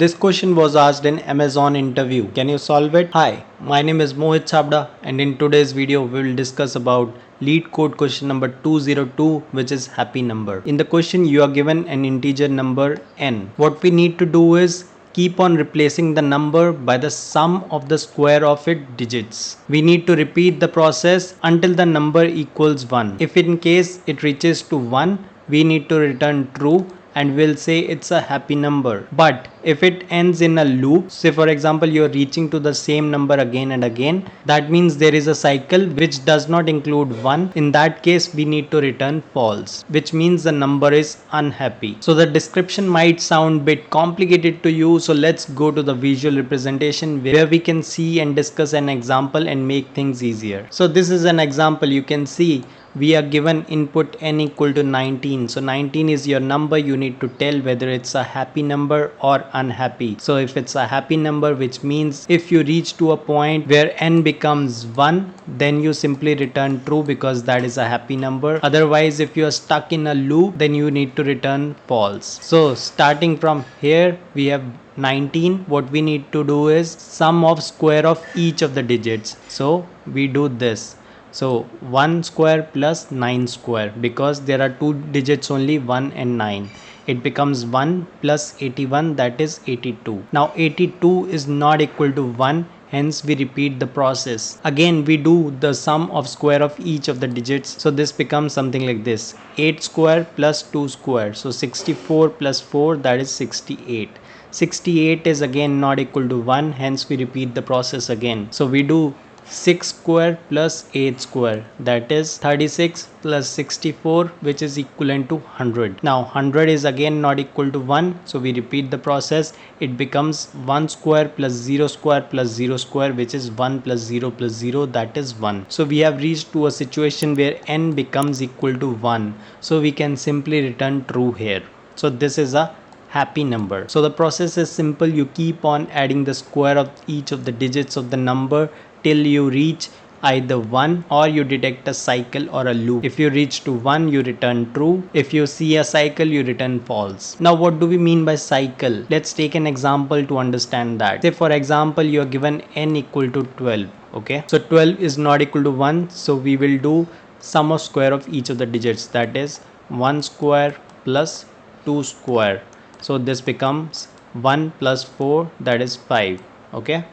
This question was asked in Amazon interview. Can you solve it? Hi, my name is Mohit Sabda and in today's video we will discuss about lead code question number 202, which is happy number. In the question you are given an integer number n. What we need to do is keep on replacing the number by the sum of the square of its digits. We need to repeat the process until the number equals 1. If in case it reaches to 1, we need to return true and we'll say it's a happy number. But if it ends in a loop, say for example you're reaching to the same number again and again, that means there is a cycle which does not include 1. In that case we need to return false, which means the number is unhappy. So the description might sound bit complicated to you, so let's go to the visual representation where we can see and discuss an example and make things easier. So this is an example. You can see we are given input n equal to 19. So 19 is your number. You need to tell whether it's a happy number or unhappy. So if it's a happy number, which means if you reach to a point where n becomes 1, then you simply return true because that is a happy number. Otherwise, if you are stuck in a loop, then you need to return false. So starting from here, we have 19. What we need to do is sum of square of each of the digits. So we do this. So 1 square plus 9 square, because there are two digits only, 1 and 9. It becomes 1 plus 81, that is 82. Now 82 is not equal to 1, hence we repeat the process. Again we do the sum of square of each of the digits. So this becomes something like this: 8 square plus 2 square. So 64 plus 4, that is 68. 68 is again not equal to 1, hence we repeat the process again. So we do 6 square plus 8 square, that is 36 plus 64, which is equivalent to 100. Now 100 is again not equal to 1, so we repeat the process. It becomes 1 square plus 0 square plus 0 square, which is 1 plus 0 plus 0, that is 1. So we have reached to a situation where n becomes equal to 1, so we can simply return true here. So this is a happy number. So the process is simple. You keep on adding the square of each of the digits of the number till you reach either 1 or you detect a cycle or a loop. If you reach to 1, you return true. If you see a cycle, you return false. Now what do we mean by cycle? Let's take an example to understand that. Say for example you are given n equal to 12. Okay, so 12 is not equal to 1, so we will do sum of square of each of the digits, that is 1 square plus 2 square. So this becomes 1 plus 4, that is 5. Okay,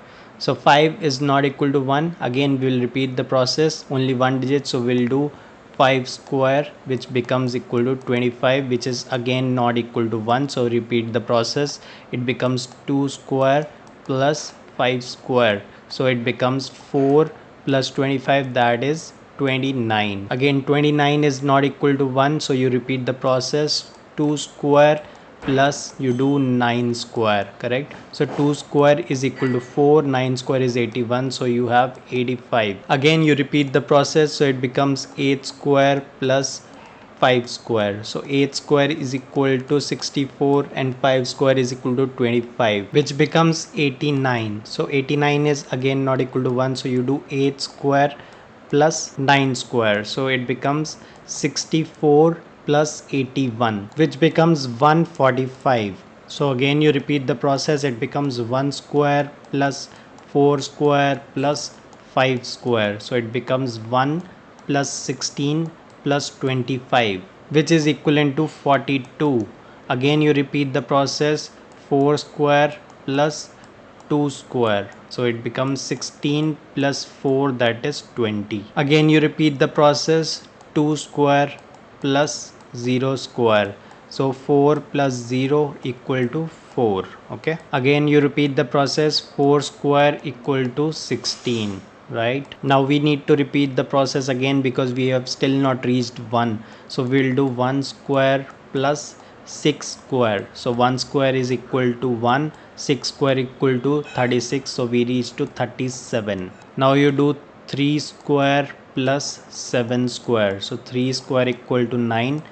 so 5 is not equal to 1. Again we will repeat the process, only one digit, so we'll do 5 square, which becomes equal to 25, which is again not equal to 1, so repeat the process. It becomes 2 square plus 5 square, so it becomes 4 plus 25, that is 29. Again 29 is not equal to 1, so you repeat the process. 2 square plus you do 9 square, correct? So 2 square is equal to 4, 9 square is 81, so you have 85. Again you repeat the process, so it becomes 8 square plus 5 square. So 8 square is equal to 64 and 5 square is equal to 25, which becomes 89. So 89 is again not equal to 1, so you do 8 square plus 9 square, so it becomes 64 plus 81, which becomes 145. So again you repeat the process. It becomes 1 square plus 4 square plus 5 square, so it becomes 1 plus 16 plus 25, which is equivalent to 42. Again you repeat the process. 4 square plus 2 square, so it becomes 16 plus 4, that is 20. Again you repeat the process. 2 square plus 0 square, so 4 plus 0 equal to 4. Okay, again you repeat the process. 4 square equal to 16. Right, now we need to repeat the process again because we have still not reached 1, so we'll do 1 square plus 6 square. So 1 square is equal to 1, 6 square equal to 36, so we reach to 37. Now you do 3 square plus 7 square, so 3 square equal to 9,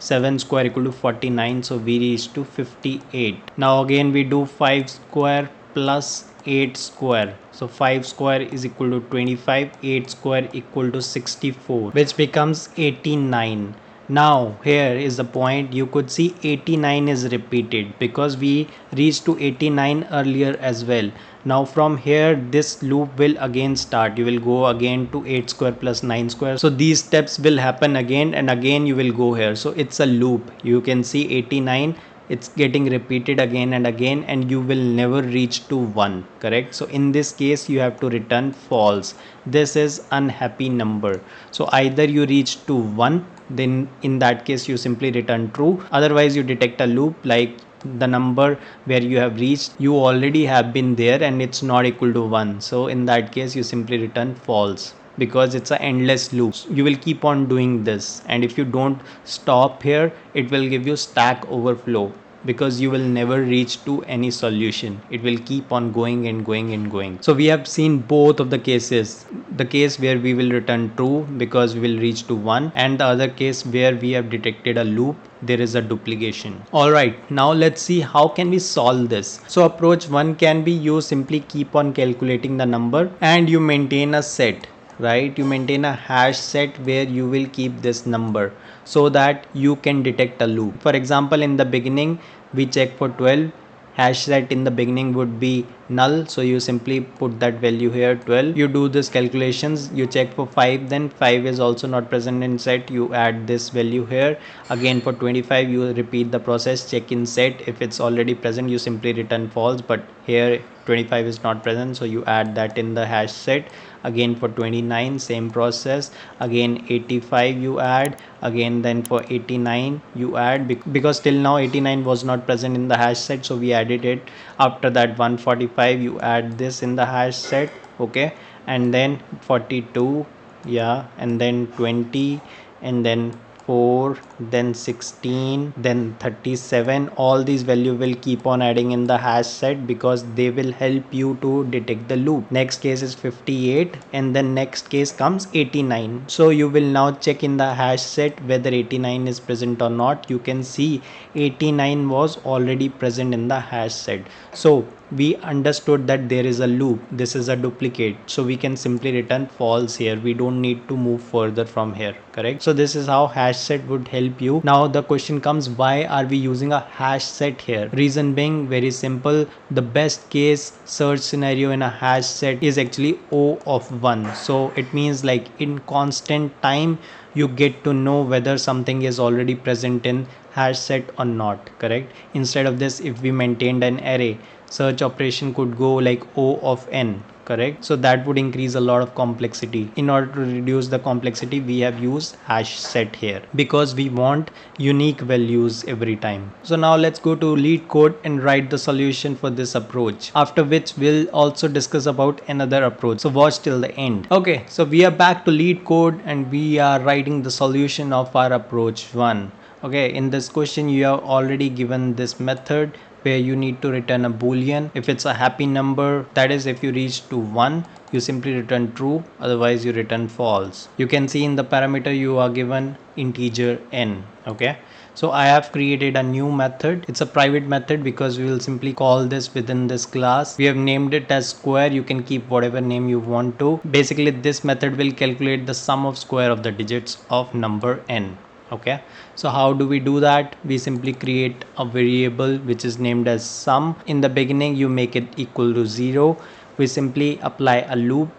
7 square equal to 49, so we reach to 58. Now again we do 5 square plus 8 square, so 5 square is equal to 25, 8 square equal to 64, which becomes 89. Now here is the point, you could see 89 is repeated because we reached to 89 earlier as well. Now from here this loop will again start. You will go again to 8 square plus 9 square. So these steps will happen again and again you will go here. So it's a loop. You can see 89, it's getting repeated again and again, and you will never reach to 1, correct? So in this case you have to return false. This is unhappy number. So either you reach to 1, then in that case you simply return true, otherwise you detect a loop like the number where you have reached, you already have been there and it's not equal to 1. So in that case you simply return false, because it's an endless loop. You will keep on doing this, and if you don't stop here it will give you stack overflow, because you will never reach to any solution. It will keep on going and going and going. So we have seen both of the cases, the case where we will return true because we will reach to 1, and the other case where we have detected a loop, there is a duplication. Alright, now let's see how can we solve this. So approach 1 can be, you simply keep on calculating the number and you maintain a set, right? You maintain a hash set where you will keep this number so that you can detect a loop. For example, in the beginning we check for 12, hash set in the beginning would be null, so you simply put that value here 12. You do this calculations, you check for 5, then 5 is also not present in set, you add this value here. Again for 25 you repeat the process, check in set, if it's already present you simply return false, but here 25 is not present, so you add that in the hash set. Again for 29 same process, again 85 you add, again then for 89 you add, because till now 89 was not present in the hash set, so we added it. After that 145 you add this in the hash set, okay, and then 42, yeah, and then 20, and then 4, then 16, then 37. All these value will keep on adding in the hash set because they will help you to detect the loop. Next case is 58, and then next case comes 89. So you will now check in the hash set whether 89 is present or not. You can see 89 was already present in the hash set. So we understood that there is a loop, this is a duplicate, so we can simply return false here. We don't need to move further from here, correct? So this is how hash set would help you. Now the question comes, why are we using a hash set here? Reason being very simple, the best case search scenario in a hash set is actually O of 1. So it means like in constant time you get to know whether something is already present in hash set or not, correct? Instead of this, if we maintained an array, search operation could go like O of n, correct? So that would increase a lot of complexity. In order to reduce the complexity, we have used hash set here because we want unique values every time. So now let's go to LeetCode and write the solution for this approach, after which we'll also discuss about another approach. So watch till the end. Okay, so we are back to LeetCode and we are writing the solution of our approach 1. Okay, in this question you have already given this method where you need to return a boolean. If it's a happy number, that is if you reach to 1, you simply return true, otherwise you return false. You can see in the parameter you are given integer n, okay? So I have created a new method. It's a private method because we will simply call this within this class. We have named it as square. You can keep whatever name you want to. Basically this method will calculate the sum of square of the digits of number n. Okay, so how do we do that? We simply create a variable which is named as sum. In the beginning you make it equal to 0. We simply apply a loop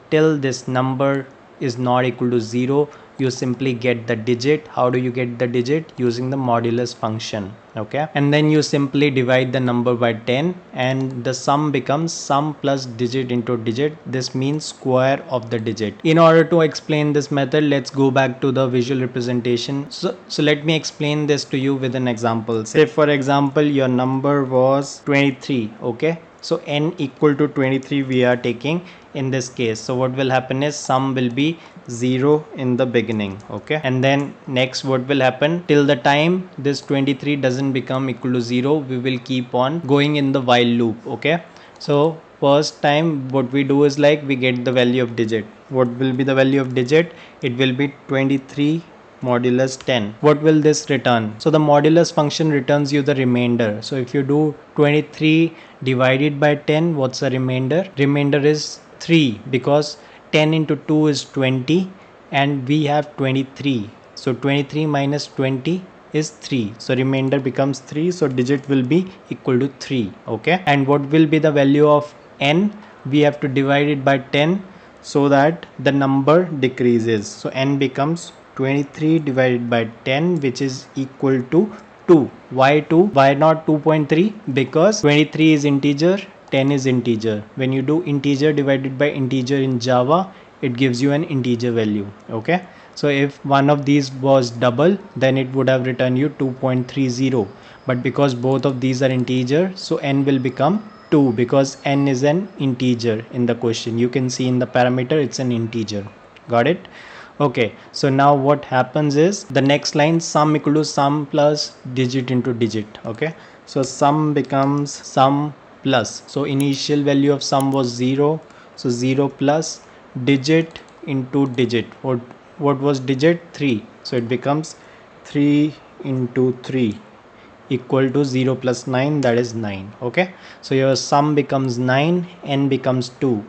till this number is not equal to 0. You simply get the digit. How do you get the digit? Using the modulus function, okay? And then you simply divide the number by 10 and the sum becomes sum plus digit into digit. This means square of the digit. In order to explain this method, let's go back to the visual representation. So let me explain this to you with an example. Say for example your number was 23, okay? So n equal to 23 we are taking in this case. So what will happen is sum will be 0 in the beginning, okay? And then next what will happen, till the time this 23 doesn't become equal to 0, we will keep on going in the while loop, okay? So first time what we do is like we get the value of digit. What will be the value of digit? It will be 23 modulus 10. What will this return? So the modulus function returns you the remainder. So if you do 23 divided by 10, what's the remainder? Remainder is 3 because 10 into 2 is 20 and we have 23. So 23 minus 20 is 3. So remainder becomes 3. So digit will be equal to 3. Okay. And what will be the value of n? We have to divide it by 10 so that the number decreases. So n becomes 23 divided by 10, which is equal to 2. Why 2? Why not 2.3? Because 23 is integer, 10 is integer. When you do integer divided by integer in Java, it gives you an integer value. Okay. So if one of these was double, then it would have returned you 2.30. But because both of these are integer, so n will become 2 because n is an integer in the question. You can see in the parameter it's an integer. Got it? Okay, so now what happens is the next line, sum equal to sum plus digit into digit. Okay, so sum becomes sum plus, so initial value of sum was 0, so 0 plus digit into digit. What was digit? 3, so it becomes 3 into 3 equal to 0 plus 9, that is 9. Okay, so your sum becomes 9, n becomes 2.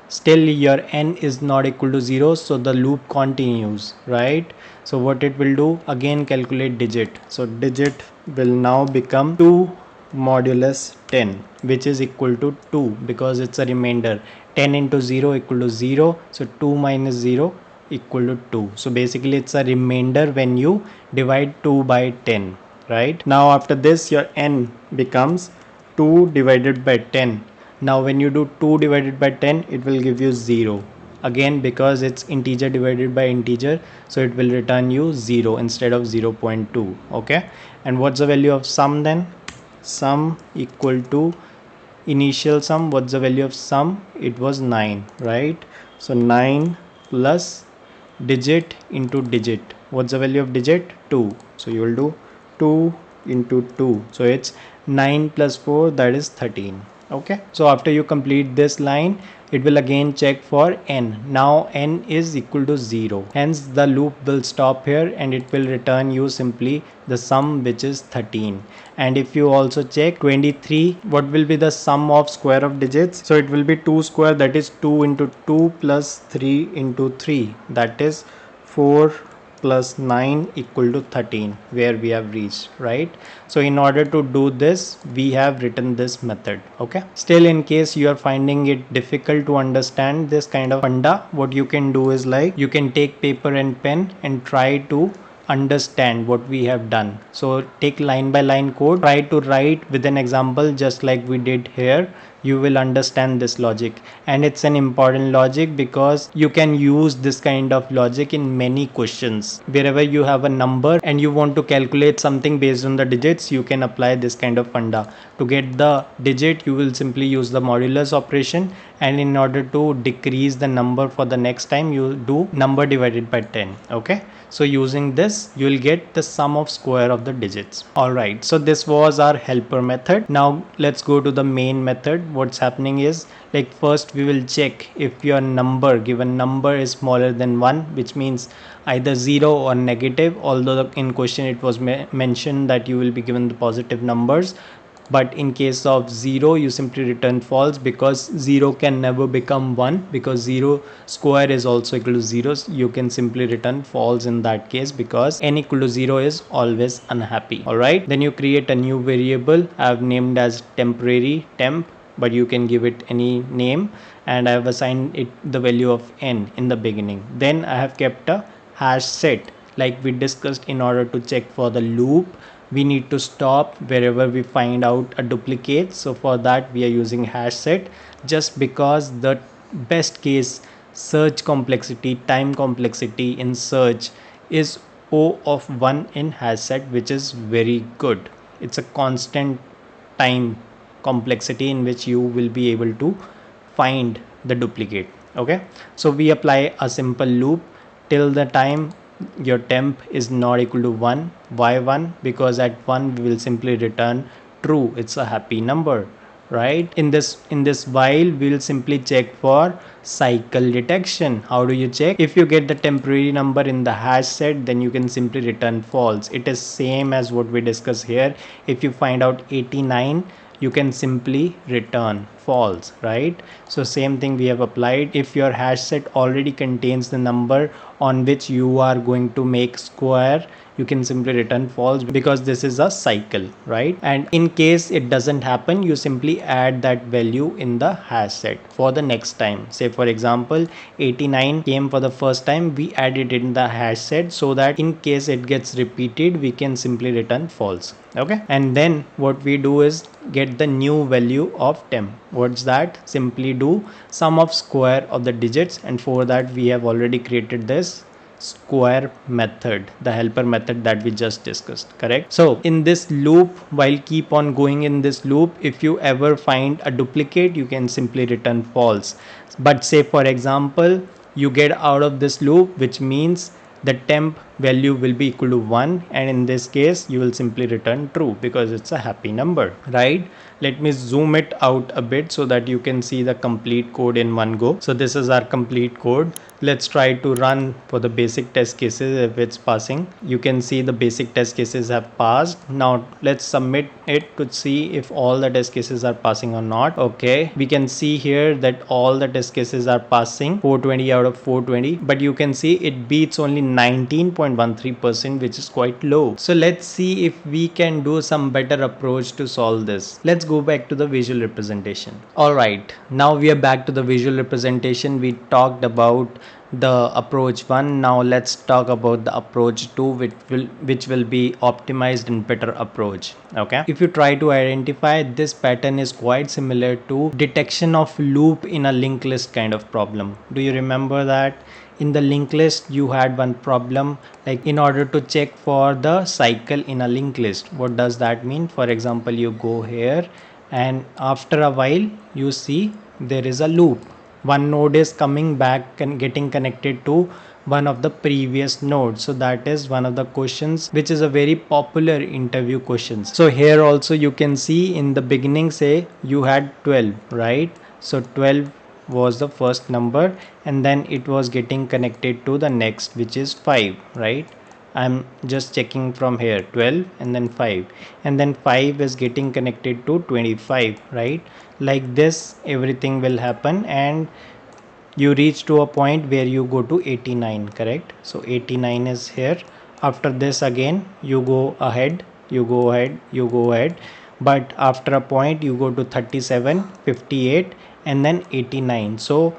Still your n is not equal to 0, so the loop continues, right? So what it will do, again calculate digit. So digit will now become 2 modulus 10, which is equal to 2 because it's a remainder. 10 into 0 equal to 0, so 2 minus 0 equal to 2. So basically it's a remainder when you divide 2 by 10. Right now after this your n becomes 2 divided by 10. Now when you do 2 divided by 10, it will give you 0 again because it's integer divided by integer, so it will return you 0 instead of 0.2. okay, and what's the value of sum then? Sum equal to initial sum. What's the value of sum? It was 9, right? So 9 plus digit into digit. What's the value of digit? 2, so you will do 2 into 2, so it's 9 plus 4, that is 13. okay, so after you complete this line, it will again check for n. Now n is equal to 0, hence the loop will stop here and it will return you simply the sum, which is 13. And if you also check 23, what will be the sum of square of digits? So it will be 2 square, that is 2 into 2 plus 3 into 3, that is 4 plus 9 equal to 13, where we have reached, right? So in order to do this, we have written this method. okay, still in case you are finding it difficult to understand this kind of funda, what you can do is like you can take paper and pen and try to understand what we have done. So take line by line code, try to write with an example just like we did here. You will understand this logic, and it's an important logic because you can use this kind of logic in many questions. Wherever you have a number and you want to calculate something based on the digits, you can apply this kind of funda. To get the digit, you will simply use the modulus operation, and in order to decrease the number for the next time, you do number divided by 10. okay, so using this you will get the sum of square of the digits. Alright, so this was our helper method. Now let's go to the main method. What's happening is, like, first we will check if your given number is smaller than 1, which means either 0 or negative, although in question it was mentioned that you will be given the positive numbers. But in case of 0, you simply return false because 0 can never become 1, because 0 square is also equal to 0. You can simply return false in that case because n equal to 0 is always unhappy. Alright, then you create a new variable. I have named as temporary temp, but you can give it any name, and I have assigned it the value of n in the beginning. Then I have kept a hash set, like we discussed. In order to check for the loop, we need to stop wherever we find out a duplicate. So for that we are using hash set, just because the best case search complexity, time complexity in search is O of 1 in hash set, which is very good. It's a constant time complexity in which you will be able to find the duplicate. okay, so we apply a simple loop till the time your temp is not equal to 1. Why 1? Because at 1 we will simply return true. It's a happy number, right? In this while, we will simply check for cycle detection. How do you check? If you get the temporary number in the hash set, then you can simply return false. It is same as what we discussed here. If you find out 89 you can simply return false, right? So same thing we have applied. If your hash set already contains the number on which you are going to make square, you can simply return false because this is a cycle, right? And in case it doesn't happen, you simply add that value in the hash set for the next time. Say for example 89 came for the first time, we added it in the hash set so that in case it gets repeated we can simply return false. Okay, and then what we do is get the new value of temp. What's that? Simply do sum of square of the digits, and for that we have already created this square method, the helper method that we just discussed, correct? So in this loop, while keep on going in this loop, if you ever find a duplicate, you can simply return false. But say for example you get out of this loop, which means the temp value will be equal to 1, and in this case you will simply return true because it's a happy number, right? Let me zoom it out a bit so that you can see the complete code in one go. So this is our complete code. Let's try to run for the basic test cases. If it's passing, you can see the basic test cases have passed. Now let's submit it to see if all the test cases are passing or not. Okay, we can see here that all the test cases are passing, 420 out of 420, but you can see it beats only 19.13%, which is quite low. So let's see if we can do some better approach to solve this. Let's go back to the visual representation. Alright, now we are back to the visual representation. We talked about the approach 1. Now let's talk about the approach 2, which will be optimized and better approach. Okay, if you try to identify, this pattern is quite similar to detection of loop in a linked list kind of problem. Do you remember that? In the linked list you had one problem, like in order to check for the cycle in a linked list. What does that mean? For example, you go here and after a while you see there is a loop. One node is coming back and getting connected to one of the previous nodes. So that is one of the questions which is a very popular interview questions. So here also you can see in the beginning, say you had 12, right? So 12 was the first number, and then it was getting connected to the next, which is 5, right? I'm just checking from here, 12 and then 5, and then 5 is getting connected to 25, right? Like this everything will happen, and you reach to a point where you go to 89, correct? So 89 is here. After this again you go ahead, but after a point you go to 37, 58 and then 89. So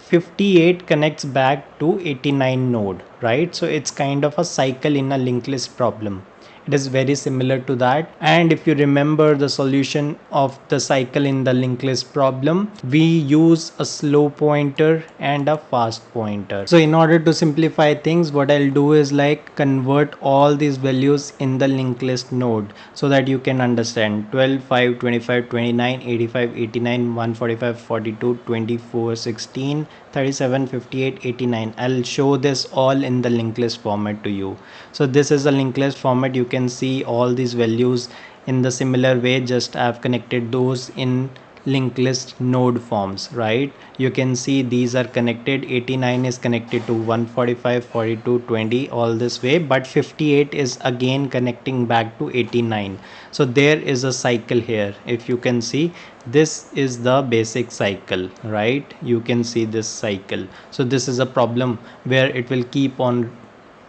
58 connects back to 89 node, right? So it's kind of a cycle in a linked list problem. It is very similar to that. And if you remember the solution of the cycle in the linked list problem, we use a slow pointer and a fast pointer. So in order to simplify things, what I'll do is like convert all these values in the linked list node so that you can understand 12, 5, 25, 29, 85, 89, 145, 42, 24, 16, 37, 58, 89. I'll show this all in the linked list format to you. So this is a linked list format. You can see all these values in the similar way, just I've connected those in linked list node forms, right? You can see these are connected. 89 is connected to 145, 42, 20, all this way, but 58 is again connecting back to 89. So there is a cycle here. If you can see, this is the basic cycle, right? You can see this cycle. So this is a problem where it will keep on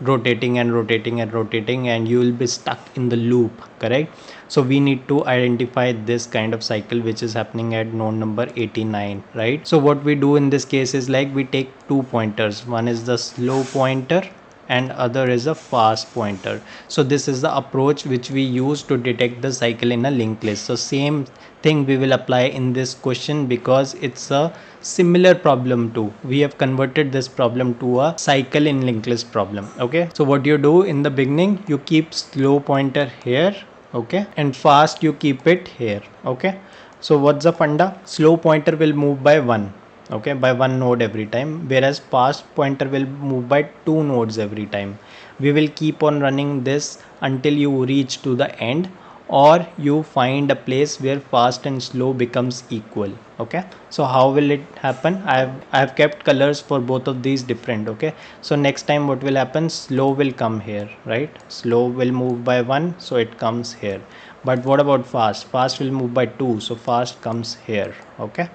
rotating and rotating and rotating, and you will be stuck in the loop, correct? So we need to identify this kind of cycle which is happening at node number 89, right? So what we do in this case is like we take two pointers. One is the slow pointer and other is a fast pointer. So this is the approach which we use to detect the cycle in a linked list. So same thing we will apply in this question because it's a similar problem too. We have converted this problem to a cycle in linked list problem. Okay, so what you do in the beginning, you keep slow pointer here, okay, and fast you keep it here. Okay, so what's the funda? Slow pointer will move by 1, okay, by one node every time, whereas fast pointer will move by 2 nodes every time. We will keep on running this until you reach to the end, or you find a place where fast and slow becomes equal. Okay, so how will it happen? I have kept colors for both of these different. Okay, so next time what will happen, slow will come here, right? Slow will move by 1, so it comes here, But what about fast? Fast will move by 2, so fast comes here, okay,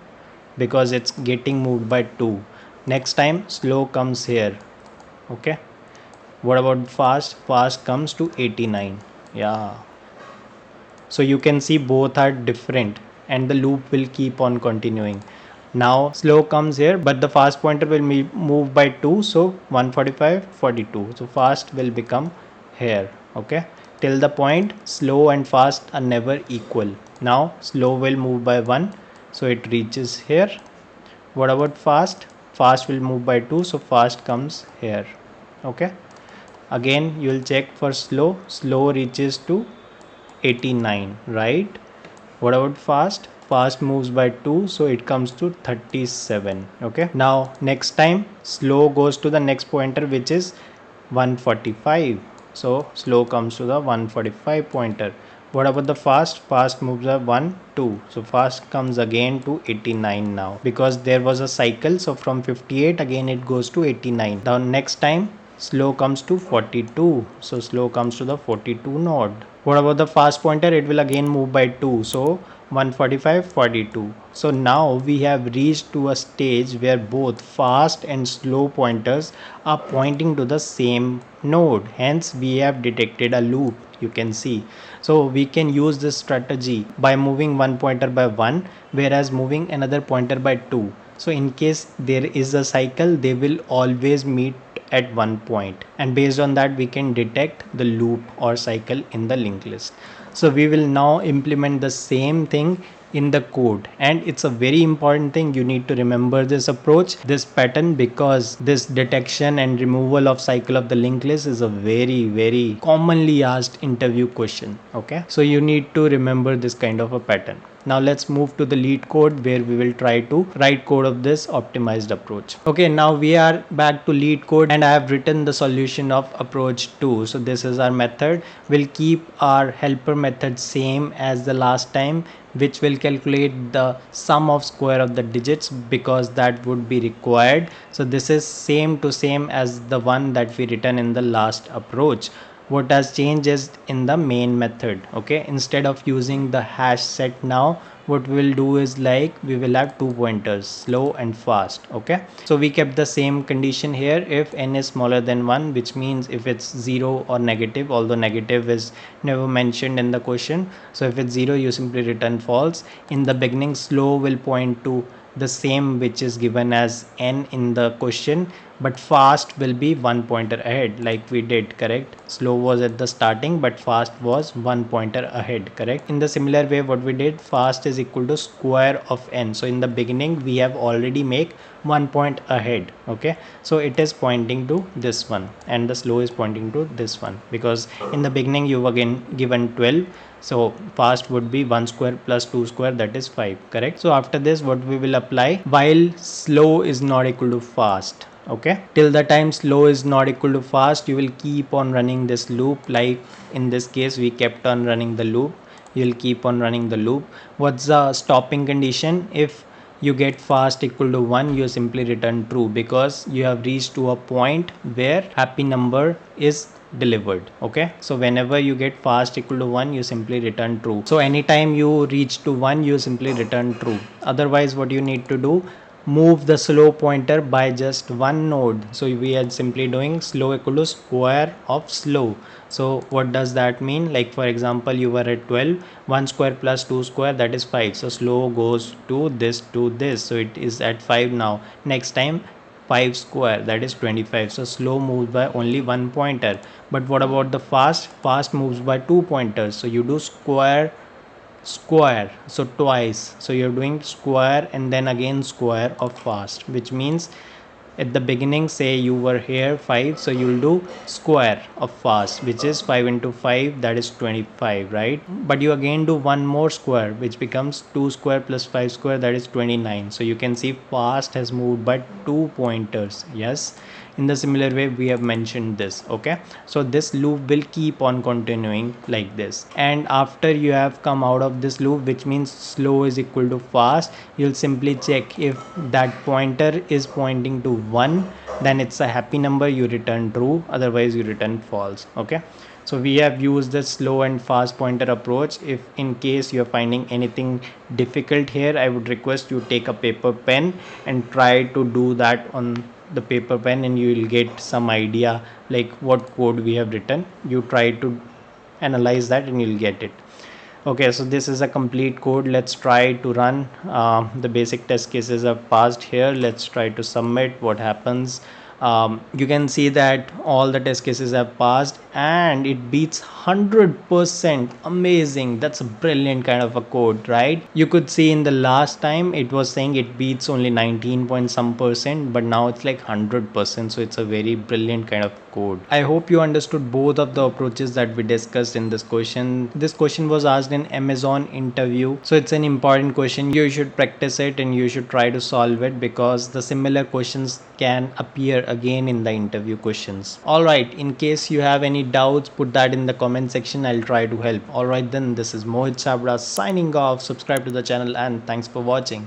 because it's getting moved by 2. Next time slow comes here, okay. What about fast? Fast comes to 89. Yeah, so you can see both are different and the loop will keep on continuing. Now slow comes here, but the fast pointer will move by 2, so 145 42, so fast will become here, okay, till the point slow and fast are never equal. Now slow will move by 1, so it reaches here. What about fast? Fast will move by 2, so fast comes here, okay. Again you will check for slow. Slow reaches to 89, right? What about fast? Fast moves by 2, so it comes to 37, okay. Now next time slow goes to the next pointer, which is 145, so slow comes to the 145 pointer. What about the fast? Fast moves by 1 2, so fast comes again to 89 now, because there was a cycle, so from 58 again it goes to 89. Now next time slow comes to 42, so slow comes to the 42 node. What about the fast pointer? It will again move by 2, so 145 42. So now we have reached to a stage where both fast and slow pointers are pointing to the same node, hence we have detected a loop, you can see. So we can use this strategy by moving one pointer by 1, whereas moving another pointer by 2. So in case there is a cycle, they will always meet at one point, and based on that we can detect the loop or cycle in the linked list. So we will now implement the same thing in the code, and it's a very important thing. You need to remember this approach, this pattern, because this detection and removal of cycle of the linked list is a very commonly asked interview question, okay. So you need to remember this kind of a pattern. Now let's move to the lead code, where we will try to write code of this optimized approach. Okay, now we are back to lead code, and I have written the solution of approach 2. So this is our method. We'll keep our helper method same as the last time, which will calculate the sum of square of the digits, because that would be required. So this is same to same as the one that we written in the last approach. What has changed is in the main method, okay. Instead of using the hash set, now what we will do is, like, we will have two pointers, slow and fast, okay. So we kept the same condition here, if n is smaller than 1, which means if it's 0 or negative, although negative is never mentioned in the question. So if it's 0, you simply return false. In the beginning, slow will point to the same which is given as n in the question, but fast will be one pointer ahead, like we did, correct. Slow was at the starting, but fast was one pointer ahead, correct. In the similar way, what we did, fast is equal to square of n. So in the beginning we have already make 1 point ahead, okay. So it is pointing to this one, and the slow is pointing to this one, because in the beginning you again given 12. So fast would be 1 square plus 2 square, that is 5, correct. So after this, what we will apply, while slow is not equal to fast, okay, till the time slow is not equal to fast, you will keep on running this loop. Like in this case, we kept on running the loop, you'll keep on running the loop. What's the stopping condition? If you get fast equal to 1, you simply return true, because you have reached to a point where happy number is delivered, okay. So whenever you get fast equal to 1, you simply return true. So anytime you reach to 1, you simply return true. Otherwise, what you need to do, move the slow pointer by just one node. So we are simply doing slow equal to square of slow. So what does that mean? Like for example, you were at 12, 1 square plus 2 square, that is 5. So slow goes to this, so it is at 5 now. Next time 5 square, that is 25. So slow moves by only one pointer. But what about the fast? Fast moves by two pointers. So you do square, so twice. So you're doing square and then again square of fast, which means at the beginning, say you were here 5, so you'll do square of fast, which is 5 into 5, that is 25, right. But you again do one more square, which becomes 2 square plus 5 square, that is 29. So you can see fast has moved by 2 pointers. Yes, in the similar way we have mentioned this, okay. So this loop will keep on continuing like this, and after you have come out of this loop, which means slow is equal to fast, you'll simply check if that pointer is pointing to 1, then it's a happy number, you return true, otherwise you return false, okay. So we have used the slow and fast pointer approach. If in case you're finding anything difficult here, I would request you take a paper pen and try to do that on the paper pen, and you will get some idea like what code we have written. You try to analyze that and you'll get it. Okay, so this is a complete code. Let's try to run. The basic test cases are passed here. Let's try to submit. What happens? You can see that all the test cases have passed and it beats 100%. Amazing. That's a brilliant kind of a code, right? You could see in the last time it was saying it beats only 19 point some percent, but now it's like 100%. So it's a very brilliant kind of code. I hope you understood both of the approaches that we discussed in this question. This question was asked in Amazon interview, so it's an important question. You should practice it and you should try to solve it, because the similar questions can appear again in the interview questions. Alright, in case you have any doubts, put that in the comment section. I'll try to help. Alright then, this is Mohit Chabra signing off. Subscribe to the channel and thanks for watching.